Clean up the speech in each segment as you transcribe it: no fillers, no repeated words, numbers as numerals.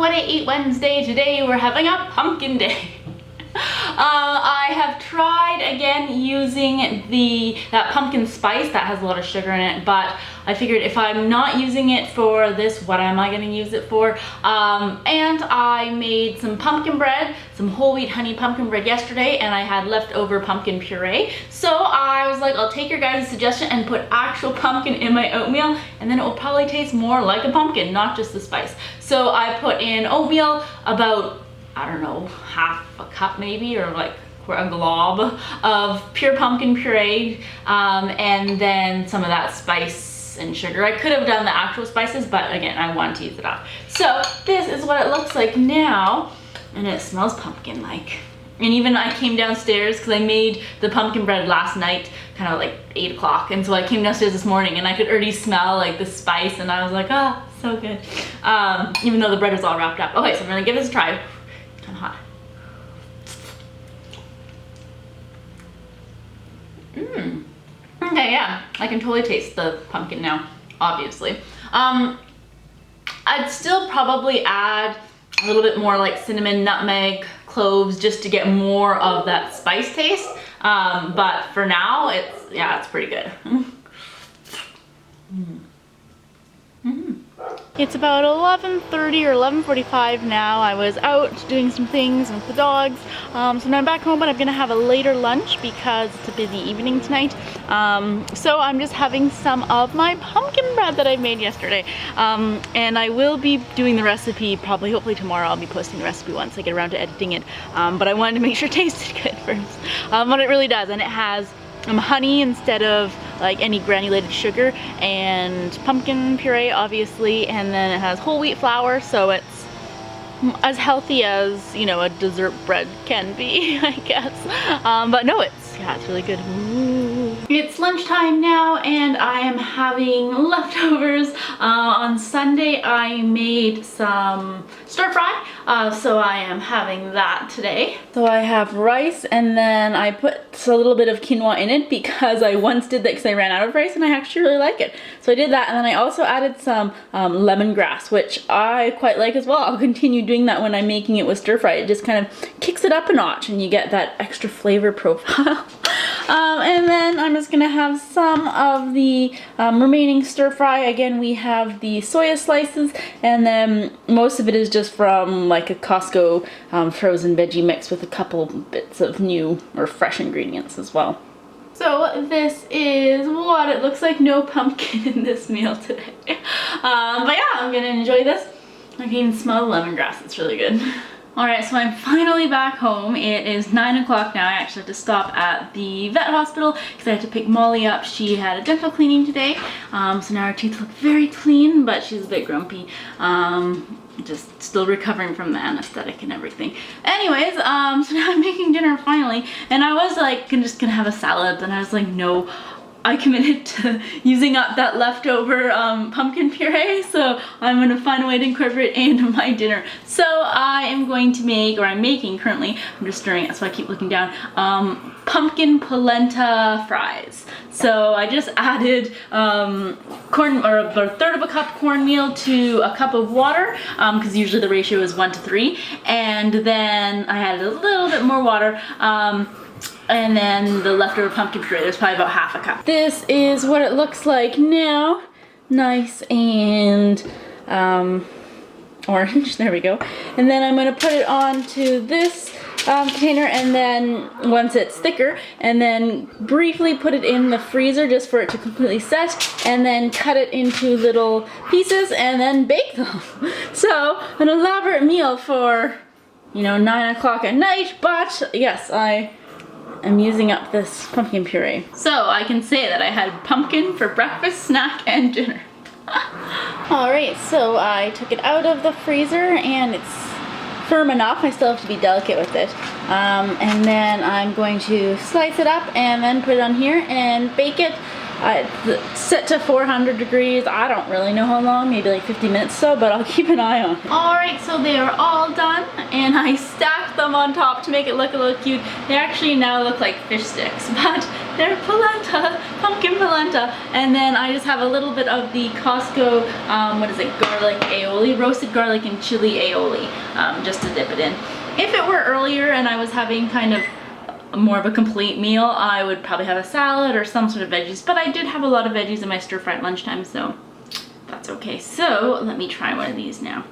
what I ate Wednesday. Today we're having a pumpkin day. I have tried again using that pumpkin spice that has a lot of sugar in it, but I figured if I'm not using it for this, what am I going to use it for? And I made some pumpkin bread, some whole wheat honey pumpkin bread yesterday, and I had leftover pumpkin puree. So I was like, I'll take your guys' suggestion and put actual pumpkin in my oatmeal, and then it will probably taste more like a pumpkin, not just the spice. So I put in oatmeal, about, I don't know, half a cup maybe, or like a glob of pure pumpkin puree, and then some of that spice and sugar. I could have done the actual spices, but again, I wanted to use it up. So this is what it looks like now, and it smells pumpkin-like. And even I came downstairs, because I made the pumpkin bread last night, kind of like 8 o'clock, and so I came downstairs this morning and I could already smell like the spice, and I was like, oh, so good. Even though the bread was all wrapped up. Okay, so I'm gonna give this a try. Kind of hot. Okay, yeah, I can totally taste the pumpkin now, obviously. I'd still probably add a little bit more like cinnamon, nutmeg, cloves, just to get more of that spice taste. But for now, it's pretty good. It's about 11:30 or 11:45 now. I was out doing some things with the dogs. So now I'm back home, but I'm gonna have a later lunch because it's a busy evening tonight. So I'm just having some of my pumpkin bread that I made yesterday. And I will be doing the recipe probably, hopefully tomorrow. I'll be posting the recipe once I get around to editing it. But I wanted to make sure it tasted good first. But it really does, and it has honey instead of like any granulated sugar, and pumpkin puree obviously, and then it has whole wheat flour, so it's as healthy as, you know, a dessert bread can be, I guess. But no, it's really good. Ooh. It's lunchtime now, and I am having leftovers. On Sunday I made some stir fry, so I am having that today. So I have rice, and then I put a little bit of quinoa in it because I once did that because I ran out of rice and I actually really like it. So I did that, and then I also added some lemongrass, which I quite like as well. I'll continue doing that when I'm making it with stir fry. It just kind of kicks it up a notch and you get that extra flavor profile. And then I'm just gonna have some of the remaining stir fry. Again, we have the soya slices, and then most of it is just from like a Costco frozen veggie mix with a couple bits of new or fresh ingredients as well. So this is what it looks like. No pumpkin in this meal today. But yeah, I'm gonna enjoy this. I can even smell the lemongrass, it's really good. Alright, so I'm finally back home. It is 9 o'clock now. I actually have to stop at the vet hospital because I had to pick Molly up. She had a dental cleaning today. So now her teeth look very clean, but she's a bit grumpy. Just still recovering from the anesthetic and everything. Anyways, so now I'm making dinner finally, and I was like just gonna have a salad, and I was like, no, I committed to using up that leftover pumpkin puree, so I'm gonna find a way to incorporate it into my dinner. So I am going to make, or I'm making currently, I'm just stirring it so I keep looking down, pumpkin polenta fries. So I just added corn, or about a third of a cup cornmeal to a cup of water, because usually the ratio is 1 to 3, and then I added a little bit more water, and then the leftover pumpkin puree, there's probably about half a cup. This is what it looks like now. Nice and orange, there we go. And then I'm gonna put it onto this container, and then once it's thicker, and then briefly put it in the freezer just for it to completely set, and then cut it into little pieces and then bake them. So an elaborate meal for, you know, 9 o'clock at night, but yes, I'm using up this pumpkin puree. So I can say that I had pumpkin for breakfast, snack, and dinner. Alright, so I took it out of the freezer, and it's firm enough. I still have to be delicate with it. And then I'm going to slice it up and then put it on here and bake it. It's set to 400 degrees. I don't really know how long, maybe like 50 minutes or so, but I'll keep an eye on it. Alright, so they are all done, and I stacked them on top to make it look a little cute. They actually now look like fish sticks, but they're polenta, pumpkin polenta. And then I just have a little bit of the Costco, what is it, garlic aioli, roasted garlic and chili aioli, just to dip it in. If it were earlier and I was having kind of more of a complete meal, I would probably have a salad or some sort of veggies, but I did have a lot of veggies in my stir fry at lunchtime, so that's okay. So let me try one of these now.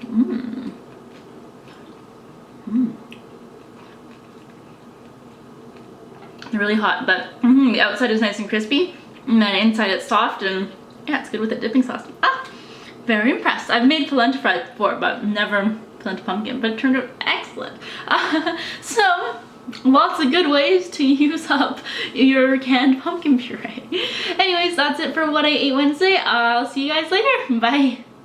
Mmm. Mmm. They're really hot, but the outside is nice and crispy, and then inside it's soft, and yeah, it's good with the dipping sauce. Ah, very impressed. I've made polenta fries before, but never polenta pumpkin, but it turned out excellent. So lots of good ways to use up your canned pumpkin puree. Anyways, that's it for What I Ate Wednesday. I'll see you guys later. Bye.